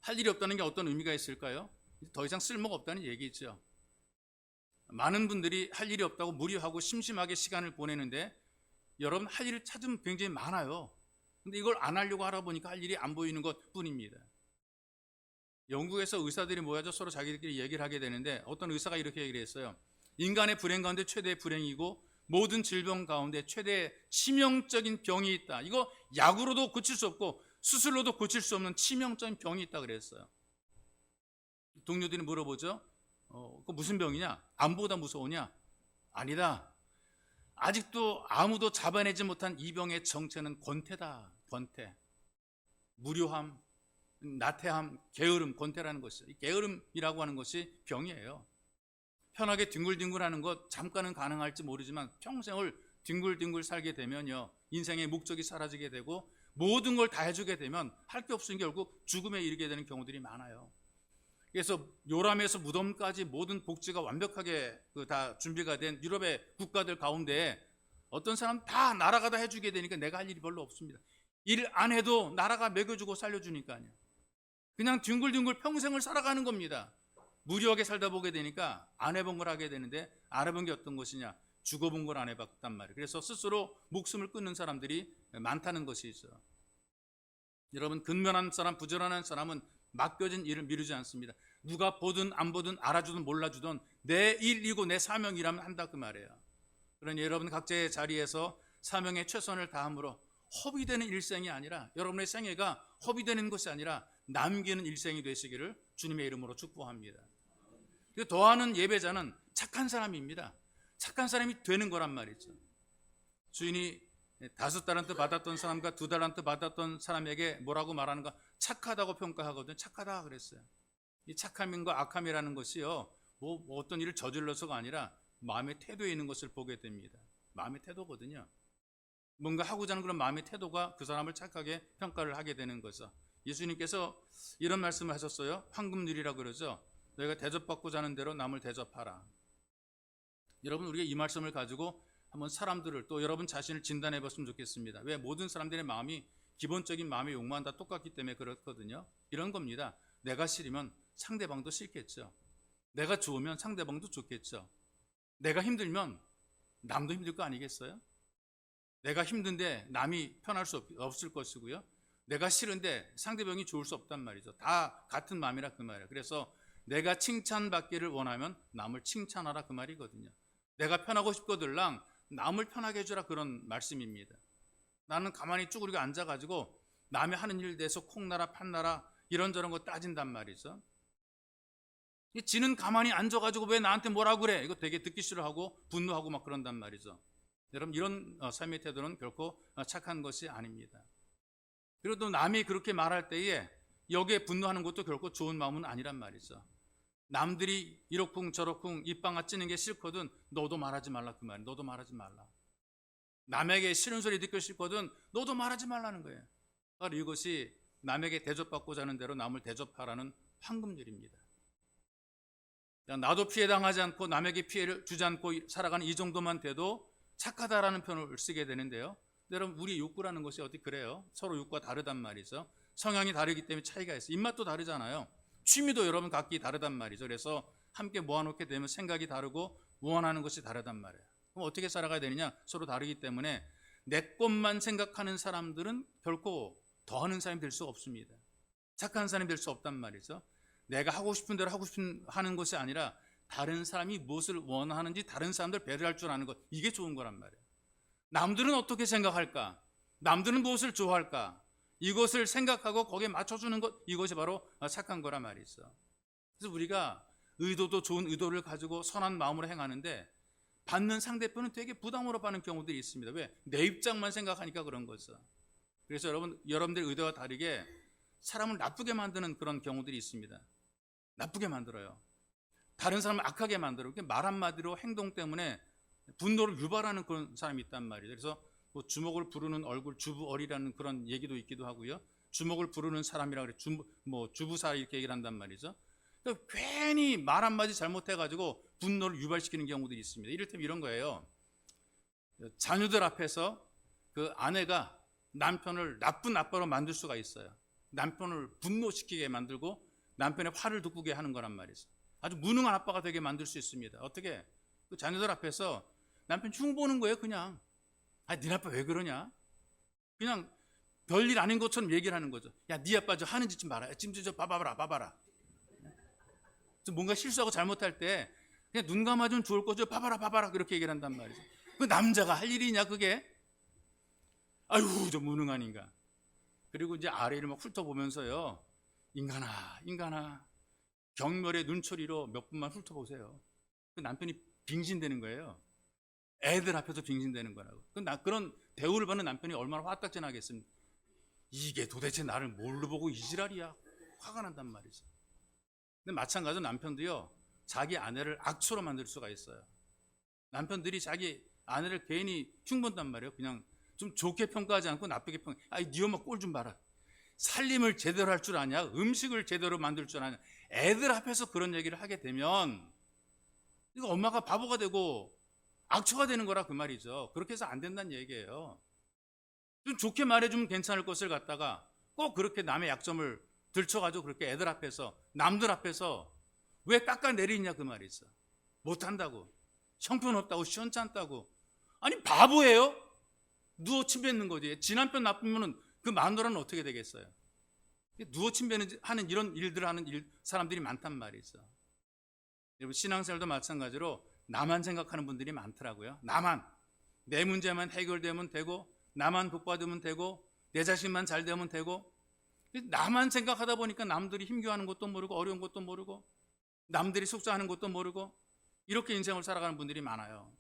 할 일이 없다는 게 어떤 의미가 있을까요? 더 이상 쓸모가 없다는 얘기죠. 많은 분들이 할 일이 없다고 무료하고 심심하게 시간을 보내는데, 여러분 할 일을 찾으면 굉장히 많아요. 근데 이걸 안 하려고 하다 보니까 할 일이 안 보이는 것 뿐입니다. 영국에서 의사들이 모여서 서로 자기들끼리 얘기를 하게 되는데, 어떤 의사가 이렇게 얘기를 했어요. 인간의 불행 가운데 최대의 불행이고 모든 질병 가운데 최대의 치명적인 병이 있다. 이거 약으로도 고칠 수 없고 수술로도 고칠 수 없는 치명적인 병이 있다 그랬어요. 동료들이 물어보죠. 그 무슨 병이냐? 암보다 무서우냐? 아니다. 아직도 아무도 잡아내지 못한 이 병의 정체는 권태다. 권태. 무료함, 나태함, 게으름, 권태라는 것이죠. 이 게으름이라고 하는 것이 병이에요. 편하게 뒹굴뒹굴하는 것 잠깐은 가능할지 모르지만 평생을 뒹굴뒹굴 살게 되면요, 인생의 목적이 사라지게 되고 모든 걸 다 해주게 되면 할 게 없으니 결국 죽음에 이르게 되는 경우들이 많아요. 그래서 요람에서 무덤까지 모든 복지가 완벽하게 다 준비가 된 유럽의 국가들 가운데 어떤 사람 다 나라가 다 해주게 되니까 내가 할 일이 별로 없습니다. 일 안 해도 나라가 먹여주고 살려주니까요. 그냥 뒹굴뒹굴 평생을 살아가는 겁니다. 무료하게 살다 보게 되니까 안 해본 걸 하게 되는데 안 해본 게 어떤 것이냐? 죽어본 걸 안 해봤단 말이에요. 그래서 스스로 목숨을 끊는 사람들이 많다는 것이 있어요. 여러분, 근면한 사람, 부지런한 사람은 맡겨진 일을 미루지 않습니다. 누가 보든 안 보든 알아주든 몰라주든 내 일이고 내 사명이라면 한다 그 말이에요. 그러니 여러분 각자의 자리에서 사명에 최선을 다함으로 허비되는 일생이 아니라, 여러분의 생애가 허비되는 것이 아니라 남기는 일생이 되시기를 주님의 이름으로 축복합니다. 더하는 예배자는 착한 사람입니다. 착한 사람이 되는 거란 말이죠. 주인이 5달란트 받았던 사람과 2달란트 받았던 사람에게 뭐라고 말하는가? 착하다고 평가하거든요. 착하다 그랬어요. 이 착함과 악함이라는 것이요, 뭐 어떤 일을 저질러서가 아니라 마음의 태도에 있는 것을 보게 됩니다. 마음의 태도거든요. 뭔가 하고자 하는 그런 마음의 태도가 그 사람을 착하게 평가를 하게 되는 거죠. 예수님께서 이런 말씀을 하셨어요. 황금률이라고 그러죠. 너희가 대접받고자 하는 대로 남을 대접하라. 여러분, 우리가 이 말씀을 가지고 한번 사람들을, 또 여러분 자신을 진단해 봤으면 좋겠습니다. 왜? 모든 사람들의 마음이, 기본적인 마음의 욕망은 다 똑같기 때문에 그렇거든요. 이런 겁니다. 내가 싫으면 상대방도 싫겠죠. 내가 좋으면 상대방도 좋겠죠. 내가 힘들면 남도 힘들 거 아니겠어요? 내가 힘든데 남이 편할 수 없을 것이고요. 내가 싫은데 상대방이 좋을 수 없단 말이죠. 다 같은 마음이라 그 말이에요. 그래서 내가 칭찬받기를 원하면 남을 칭찬하라 그 말이거든요. 내가 편하고 싶거들랑 남을 편하게 해주라 그런 말씀입니다. 나는 가만히 쭈그리고 앉아가지고 남이 하는 일 대해서 콩나라 판나라 이런저런 거 따진단 말이죠. 지는 가만히 앉아가지고 왜 나한테 뭐라고 그래? 이거 되게 듣기 싫어하고 분노하고 막 그런단 말이죠. 여러분, 이런 삶의 태도는 결코 착한 것이 아닙니다. 그리고 또 남이 그렇게 말할 때에 여기에 분노하는 것도 결코 좋은 마음은 아니란 말이죠. 남들이 이러쿵 저러쿵 입방아 찌는 게 싫거든 너도 말하지 말라 그 말이에요. 너도 말하지 말라. 남에게 싫은 소리 듣기 싫거든 너도 말하지 말라는 거예요. 바로 이것이 남에게 대접받고자 하는 대로 남을 대접하라는 황금률입니다. 나도 피해당하지 않고 남에게 피해를 주지 않고 살아가는 이 정도만 돼도 착하다라는 표현을 쓰게 되는데요. 여러분, 우리 욕구라는 것이 어디 그래요? 서로 욕구가 다르단 말이죠. 성향이 다르기 때문에 차이가 있어요. 입맛도 다르잖아요. 취미도 여러분 각기 다르단 말이죠. 그래서 함께 모아놓게 되면 생각이 다르고 원하는 것이 다르단 말이에요. 그럼 어떻게 살아가야 되느냐? 서로 다르기 때문에 내 것만 생각하는 사람들은 결코 더하는 사람이 될 수 없습니다. 착한 사람이 될 수 없단 말이죠. 내가 하고 싶은 대로 하는 것이 아니라 다른 사람이 무엇을 원하는지 다른 사람들 배려할 줄 아는 것, 이게 좋은 거란 말이에요. 남들은 어떻게 생각할까? 남들은 무엇을 좋아할까? 이것을 생각하고 거기에 맞춰주는 것, 이것이 바로 착한 거란 말이죠. 그래서 우리가 의도도 좋은 의도를 가지고 선한 마음으로 행하는데 받는 상대편은 되게 부담으로 받는 경우들이 있습니다. 왜? 내 입장만 생각하니까 그런 거죠. 그래서 여러분들 의도와 다르게 사람을 나쁘게 만드는 그런 경우들이 있습니다. 나쁘게 만들어요. 다른 사람을 악하게 만들어요. 말 한마디로 행동 때문에 분노를 유발하는 그런 사람이 있단 말이에요. 그래서 뭐 주먹을 부르는 얼굴, 주부얼이라는 그런 얘기도 있기도 하고요. 주먹을 부르는 사람이라 그래, 주부사 이렇게 얘기를 한단 말이죠. 그러니까 괜히 말 한마디 잘못해가지고 분노를 유발시키는 경우들이 있습니다. 이를테면 이런 거예요. 자녀들 앞에서 그 아내가 남편을 나쁜 아빠로 만들 수가 있어요. 남편을 분노시키게 만들고 남편의 화를 돋구게 하는 거란 말이죠. 아주 무능한 아빠가 되게 만들 수 있습니다. 어떻게? 그 자녀들 앞에서 남편 흉 보는 거예요, 그냥. 네 아빠 왜 그러냐? 그냥 별일 아닌 것처럼 얘기를 하는 거죠. 야, 네 아빠 저 하는 짓 좀 봐라. 지금 저 봐봐라. 뭔가 실수하고 잘못할 때 그냥 눈 감아주면 좋을 거죠. 봐봐라 그렇게 얘기를 한단 말이죠. 그 남자가 할 일이냐 그게? 아유 저 무능한 인간. 그리고 이제 아래를 막 훑어보면서요, 인간아 경멸의 눈초리로 몇 분만 훑어보세요. 그 남편이 빙신되는 거예요. 애들 앞에서 빙신되는 거라고. 그런 대우를 받는 남편이 얼마나 화딱지나겠습니까? 이게 도대체 나를 뭘로 보고 이 지랄이야. 화가 난단 말이죠. 근데 마찬가지로 남편도요, 자기 아내를 악초로 만들 수가 있어요. 남편들이 자기 아내를 괜히 흉본단 말이에요. 그냥 좀 좋게 평가하지 않고 나쁘게 아이 네 엄마 꼴 좀 봐라. 살림을 제대로 할 줄 아냐? 음식을 제대로 만들 줄 아냐? 애들 앞에서 그런 얘기를 하게 되면 이거 엄마가 바보가 되고 악초가 되는 거라 그 말이죠. 그렇게 해서 안 된다는 얘기예요. 좀 좋게 말해주면 괜찮을 것을 갖다가 꼭 그렇게 남의 약점을 들춰가지고 그렇게 애들 앞에서 남들 앞에서 왜 깎아내리냐 그 말이죠. 못한다고, 형편없다고, 시원찮다고. 아니 바보예요? 누워 침 뱉는 거지. 지 남편 나쁘면 그 마누라는 어떻게 되겠어요? 누워 침 하는 이런 일들을 하는 사람들이 많단 말이죠. 여러분 신앙생활도 마찬가지로 나만 생각하는 분들이 많더라고요. 나만, 내 문제만 해결되면 되고, 나만 복받으면 되고, 내 자신만 잘 되면 되고, 나만 생각하다 보니까 남들이 힘겨워하는 것도 모르고 어려운 것도 모르고 남들이 속상하는 것도 모르고 이렇게 인생을 살아가는 분들이 많아요.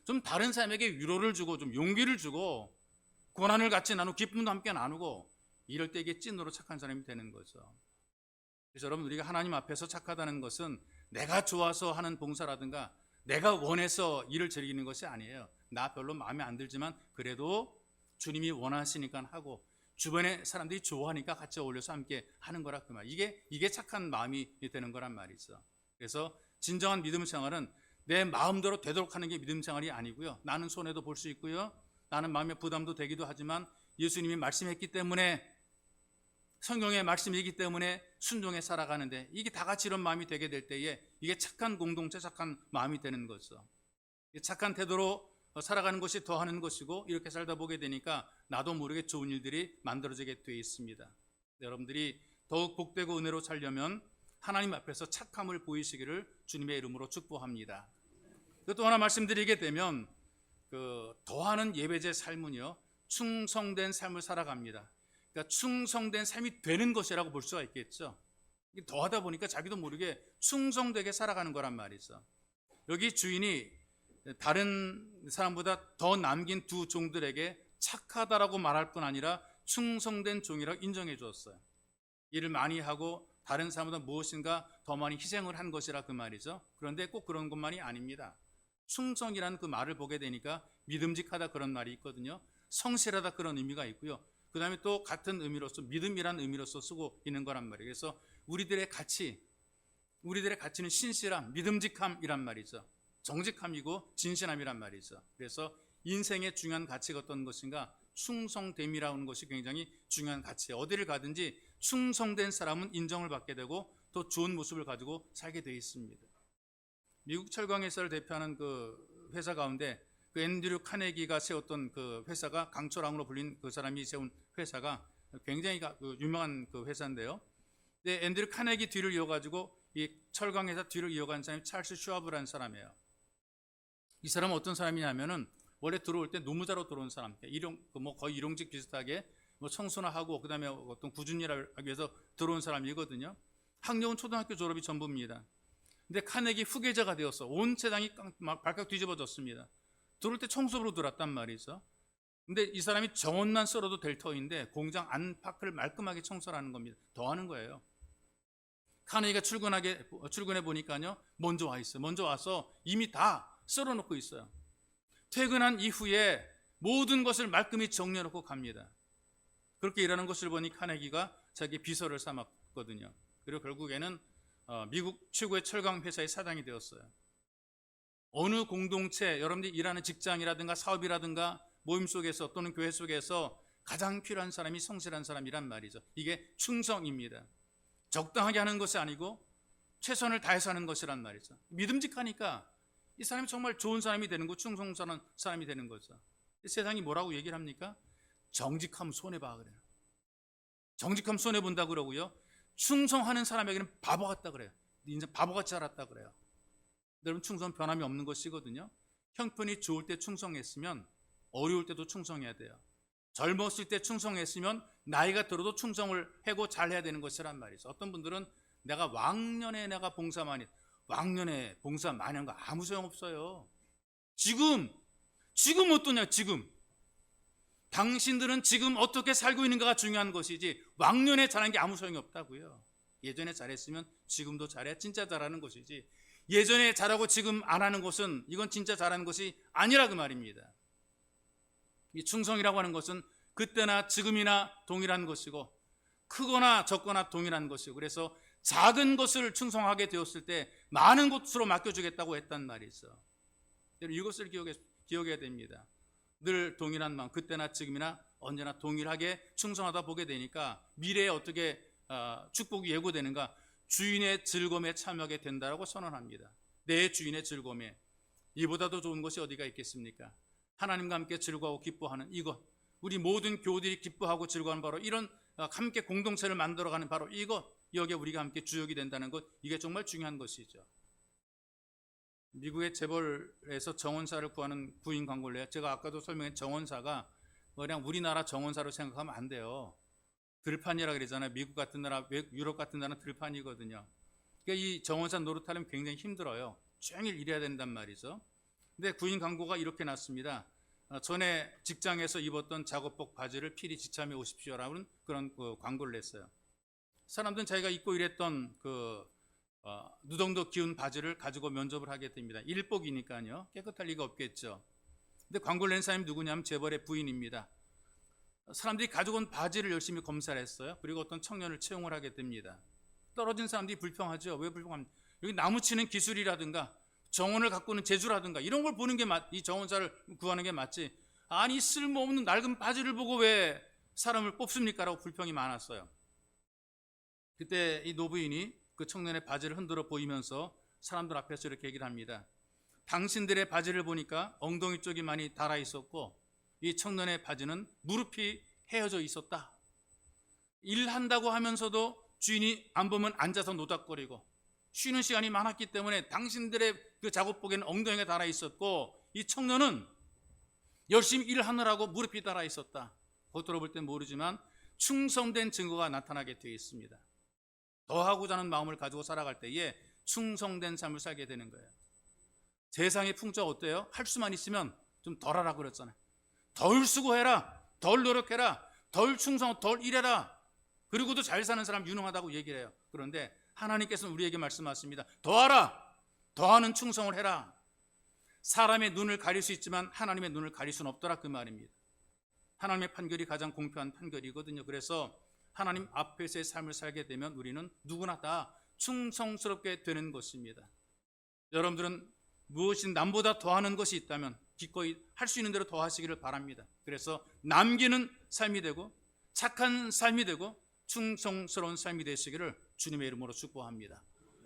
좀 다른 사람에게 위로를 주고 좀 용기를 주고 고난을 같이 나누고 기쁨도 함께 나누고 이럴 때 이게 찐으로 착한 사람이 되는 거죠. 그래서 여러분 우리가 하나님 앞에서 착하다는 것은 내가 좋아서 하는 봉사라든가 내가 원해서 일을 즐기는 것이 아니에요. 나 별로 마음에 안 들지만 그래도 주님이 원하시니까 하고 주변에 사람들이 좋아하니까 같이 어울려서 함께 하는 거라 그 말. 이게 착한 마음이 되는 거란 말이죠. 그래서 진정한 믿음 생활은 내 마음대로 되도록 하는 게 믿음 생활이 아니고요. 나는 손해도 볼 수 있고요. 나는 마음의 부담도 되기도 하지만 예수님이 말씀했기 때문에 성경의 말씀이기 때문에 순종해 살아가는데 이게 다 같이 이런 마음이 되게 될 때에 이게 착한 공동체, 착한 마음이 되는 거죠. 착한 태도로 살아가는 것이 더하는 것이고 이렇게 살다 보게 되니까 나도 모르게 좋은 일들이 만들어지게 되어 있습니다. 여러분들이 더욱 복되고 은혜로 살려면 하나님 앞에서 착함을 보이시기를 주님의 이름으로 축복합니다. 또 하나 말씀드리게 되면 더하는 예배제 삶은요 충성된 삶을 살아갑니다. 그러니까 충성된 삶이 되는 것이라고 볼 수가 있겠죠. 더하다 보니까 자기도 모르게 충성되게 살아가는 거란 말이죠. 여기 주인이 다른 사람보다 더 남긴 두 종들에게 착하다라고 말할 뿐 아니라 충성된 종이라고 인정해 주었어요. 일을 많이 하고 다른 사람보다 무엇인가 더 많이 희생을 한 것이라 그 말이죠. 그런데 꼭 그런 것만이 아닙니다. 충성이라는 그 말을 보게 되니까 믿음직하다 그런 말이 있거든요. 성실하다 그런 의미가 있고요. 그 다음에 또 같은 의미로서 믿음이라는 의미로서 쓰고 있는 거란 말이에요. 그래서 우리들의 가치는 신실함, 믿음직함이란 말이죠. 정직함이고 진실함이란 말이죠. 그래서 인생의 중요한 가치가 어떤 것인가? 충성됨이라는 것이 굉장히 중요한 가치예요. 어디를 가든지 충성된 사람은 인정을 받게 되고 또 좋은 모습을 가지고 살게 되어 있습니다. 미국 철강회사를 대표하는 그 회사 가운데 그 앤드류 카네기가 세웠던 그 회사가 강철왕으로 불린 그 사람이 세운 회사가 굉장히 유명한 그 회사인데요. 근데 앤드류 카네기 뒤를 이어가지고 이 철강회사 뒤를 이어간 사람이 찰스 슈와브라는 사람이에요. 이 사람은 어떤 사람이냐면은 원래 들어올 때 노무자로 들어온 사람, 거의 일용직 비슷하게 청소나 하고 그다음에 어떤 꾸준히 일을 하기 위해서 들어온 사람이거든요. 학력은 초등학교 졸업이 전부입니다. 근데 카네기 후계자가 되어서 온 세상이 막 발칵 뒤집어졌습니다. 들어올 때 청소부로 들어왔단 말이죠. 근데 이 사람이 정원만 썰어도 될 터인데 공장 안팎을 말끔하게 청소를 하는 겁니다. 더 하는 거예요. 카네기가 출근해 보니까요, 먼저 와 있어요. 먼저 와서 이미 다 썰어놓고 있어요. 퇴근한 이후에 모든 것을 말끔히 정리해놓고 갑니다. 그렇게 일하는 것을 보니 카네기가 자기 비서를 삼았거든요. 그리고 결국에는 미국 최고의 철강 회사의 사장이 되었어요. 어느 공동체, 여러분들이 일하는 직장이라든가 사업이라든가 모임 속에서 또는 교회 속에서 가장 필요한 사람이 성실한 사람이란 말이죠. 이게 충성입니다. 적당하게 하는 것이 아니고 최선을 다해서 하는 것이란 말이죠. 믿음직하니까 이 사람이 정말 좋은 사람이 되는 거, 충성스러운 사람이 되는 거죠. 세상이 뭐라고 얘기를 합니까? 정직하면 손해봐 그래요. 정직하면 손해본다 그러고요. 충성하는 사람에게는 바보 같다 그래요. 인생 바보같이 살았다 그래요. 여러분, 충성은 변함이 없는 것이거든요. 형편이 좋을 때 충성했으면 어려울 때도 충성해야 돼요. 젊었을 때 충성했으면 나이가 들어도 충성을 하고 잘해야 되는 것이란 말이죠. 어떤 분들은 내가 왕년에 내가 봉사 많이, 왕년에 봉사 많이 한 거 아무 소용없어요. 지금 어떠냐, 지금. 당신들은 지금 어떻게 살고 있는가가 중요한 것이지 왕년에 잘한 게 아무 소용이 없다고요. 예전에 잘했으면 지금도 잘해야 진짜 잘하는 것이지, 예전에 잘하고 지금 안 하는 것은 이건 진짜 잘하는 것이 아니라 그 말입니다. 이 충성이라고 하는 것은 그때나 지금이나 동일한 것이고, 크거나 적거나 동일한 것이고, 그래서 작은 것을 충성하게 되었을 때 많은 것으로 맡겨주겠다고 했단 말이죠. 이것을 기억해야 됩니다. 늘 동일한 마음, 그때나 지금이나 언제나 동일하게 충성하다 보게 되니까 미래에 어떻게 축복이 예고되는가, 주인의 즐거움에 참여하게 된다라고 선언합니다. 내 주인의 즐거움에, 이보다 더 좋은 것이 어디가 있겠습니까? 하나님과 함께 즐거워하고 기뻐하는 이것, 우리 모든 교우들이 기뻐하고 즐거워하는 바로 이런 함께 공동체를 만들어가는 바로 이것, 여기에 우리가 함께 주역이 된다는 것, 이게 정말 중요한 것이죠. 미국의 재벌에서 정원사를 구하는 부인 광고를 해요. 제가 아까도 설명한 정원사가 그냥 우리나라 정원사로 생각하면 안 돼요. 들판이라 그러잖아요. 미국 같은 나라, 유럽 같은 나라는 들판이거든요. 그러니까 이 정원사 노릇하려면 굉장히 힘들어요. 종일 일해야 된단 말이죠. 근데 구인 광고가 이렇게 났습니다. 전에 직장에서 입었던 작업복 바지를 필히 지참해 오십시오라는 그런 광고를 냈어요. 사람들은 자기가 입고 일했던 누덩도 기운 바지를 가지고 면접을 하게 됩니다. 일복이니까요. 깨끗할 리가 없겠죠. 근데 광고를 낸 사람이 누구냐면 재벌의 부인입니다. 사람들이 가지고 온 바지를 열심히 검사를 했어요. 그리고 어떤 청년을 채용을 하게 됩니다. 떨어진 사람들이 불평하죠. 왜 불평합니까? 여기 나무 치는 기술이라든가 정원을 가꾸는 재주라든가 이런 걸 보는 게 이 정원사를 구하는 게 맞지, 아니 쓸모없는 낡은 바지를 보고 왜 사람을 뽑습니까? 라고 불평이 많았어요. 그때 이 노부인이 그 청년의 바지를 흔들어 보이면서 사람들 앞에서 이렇게 얘기를 합니다. 당신들의 바지를 보니까 엉덩이 쪽이 많이 닳아 있었고 이 청년의 바지는 무릎이 헤어져 있었다. 일한다고 하면서도 주인이 안 보면 앉아서 노닥거리고 쉬는 시간이 많았기 때문에 당신들의 그 작업복에는 엉덩이가 닳아 있었고 이 청년은 열심히 일하느라고 무릎이 닳아 있었다. 겉으로 볼 땐 모르지만 충성된 증거가 나타나게 되어 있습니다. 더하고자 하는 마음을 가지고 살아갈 때에 충성된 삶을 살게 되는 거예요. 세상의 풍조가 어때요? 할 수만 있으면 좀 덜 하라 그랬잖아요. 덜 수고해라, 덜 노력해라, 덜 충성, 덜 일해라. 그리고도 잘 사는 사람 유능하다고 얘기를 해요. 그런데 하나님께서는 우리에게 말씀하십니다. 더하라, 더하는 충성을 해라. 사람의 눈을 가릴 수 있지만 하나님의 눈을 가릴 수는 없더라, 그 말입니다. 하나님의 판결이 가장 공평한 판결이거든요. 그래서 하나님 앞에서의 삶을 살게 되면 우리는 누구나 다 충성스럽게 되는 것입니다. 여러분들은 무엇이 남보다 더하는 것이 있다면 기꺼이 할 수 있는 대로 더하시기를 바랍니다. 그래서 남기는 삶이 되고 착한 삶이 되고 충성스러운 삶이 되시기를 주님의 이름으로 축복합니다.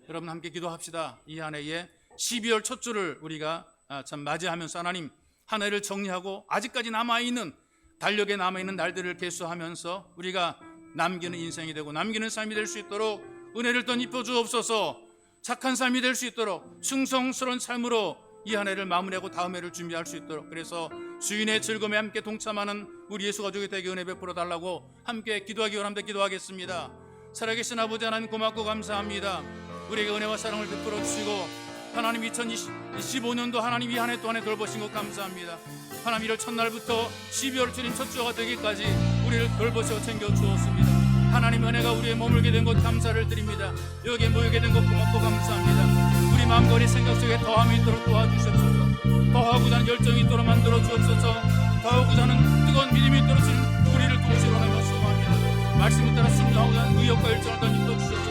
여러분 함께 기도합시다. 이 한 해의 12월 첫 주를 우리가 참 맞이하면서 하나님 한 해를 정리하고 아직까지 남아있는 달력에 남아있는 날들을 계수하면서 우리가 남기는 인생이 되고 남기는 삶이 될 수 있도록 은혜를 더 입혀 주옵소서. 착한 삶이 될 수 있도록 충성스러운 삶으로 이 한 해를 마무리하고 다음 해를 준비할 수 있도록, 그래서 주인의 즐거움에 함께 동참하는 우리 예수 가족이 되게 은혜 베풀어 달라고 함께 기도하기 원합니다. 기도하겠습니다. 살아계신 아버지 하나님 고맙고 감사합니다. 우리에게 은혜와 사랑을 베풀어 주시고 하나님 2025년도 하나님 이 한 해 동안에 돌보신 것 감사합니다. 하나님 1월 첫날부터 12월 주님 첫 주가 되기까지 우리를 돌보시고 챙겨 주었습니다. 하나님 은혜가 우리의 머물게 된 것 감사를 드립니다. 여기에 모이게 된 것 고맙고 감사합니다. 우리 마음과 우리 생각 속에 더함이 있도록 도와주시옵소서. 더하고자 하는 열정이 있도록 만들어 주옵소서. 더하고자 하는 뜨거운 믿음이 있도록 우리를 도우시러 하는 것을 소망합니다. 말씀을 따라 순종하고자 하는 의욕과 열정을 더 입혀 주셔서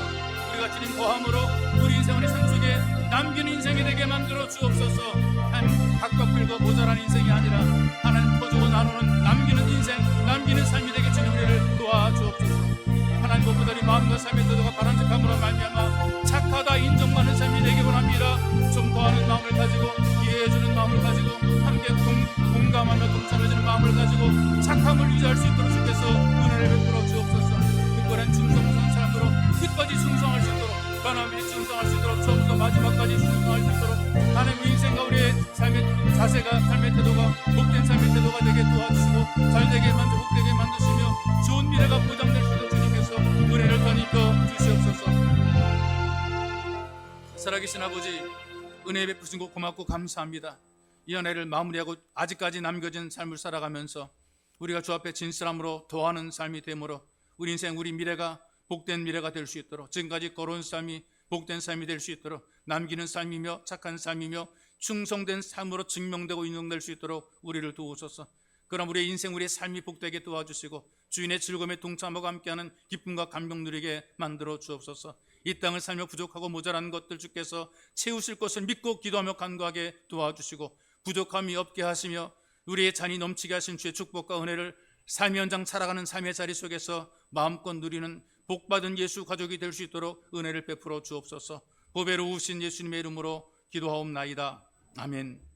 우리가 지닌 더함으로 우리 인생의 삶 속에 남기는 인생이 되게 만들어 주옵소서. 하나님 각각 빌고 모자란 인생이 아니라 하나님 퍼주고 나누는 남기는 인생, 남기는 삶이 되게 주님 우리를 도와주옵소서. 하나님 무엇보다 이 마음과 삶의 태도가 바람직함으로 말미암아 착하다 인정받는 삶이 되기 원합니다. 좀 더하는 마음을 가지고 이해해주는 마음을 가지고 함께 공감하며 동참해주는 마음을 가지고 착함을 유지할 수 있도록 주께서 은혜를 베풀어 주옵소서. 특별한 충성스러운 삶으로 끝까지 충성할 수 있도록, 변함없이 충성할 수 있도록, 처음부터 마지막까지 충성할 수 있도록 하나님 우리 인생과 우리의 삶의 자세가, 삶의 태도가 복된 삶의 태도가 되게 도와주시고 잘되게 만들 복되게 만드시며 좋은 미래가 보장될 수 있도록 주님께서 은혜를 더 입혀 주시옵소서. 살아계신 아버지, 은혜 베푸신 것 고맙고 감사합니다. 이 은혜를 마무리하고 아직까지 남겨진 삶을 살아가면서 우리가 주 앞에 진실함으로 도하는 삶이 되므로 우리 인생, 우리 미래가 복된 미래가 될 수 있도록, 지금까지 걸어온 삶이 복된 삶이 될 수 있도록, 남기는 삶이며 착한 삶이며 충성된 삶으로 증명되고 인정될 수 있도록 우리를 도우소서. 그럼 우리의 인생, 우리의 삶이 복되게 도와주시고 주인의 즐거움에 동참하고 함께하는 기쁨과 감격 누리게 만들어 주옵소서. 이 땅을 살며 부족하고 모자란 것들 주께서 채우실 것을 믿고 기도하며 간구하게 도와주시고 부족함이 없게 하시며 우리의 잔이 넘치게 하신 주의 축복과 은혜를 삶의 현장 살아가는 삶의 자리 속에서 마음껏 누리는 복받은 예수 가족이 될 수 있도록 은혜를 베풀어 주옵소서. 보배로우신 예수님의 이름으로 기도하옵나이다. 아멘.